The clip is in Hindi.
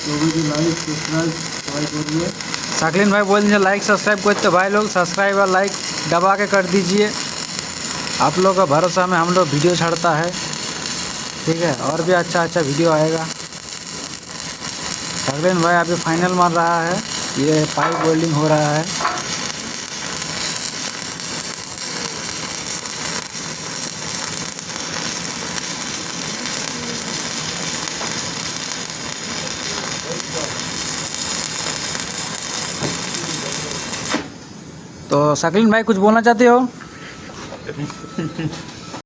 लाइक सब्सक्राइब सबाई करिए। शाकलिन भाई बोल दीजिए लाइक सब्सक्राइब करते भाई लोग, सब्सक्राइब और लाइक दबा के कर दीजिए। आप लोग का भरोसा में हम लोग वीडियो छाड़ता है, ठीक है, और भी अच्छा अच्छा वीडियो आएगा। शाकलिन भाई अभी फाइनल मार रहा है, ये पाइप वेल्डिंग हो रहा है। तो शाकलिन भाई कुछ बोलना चाहते हो?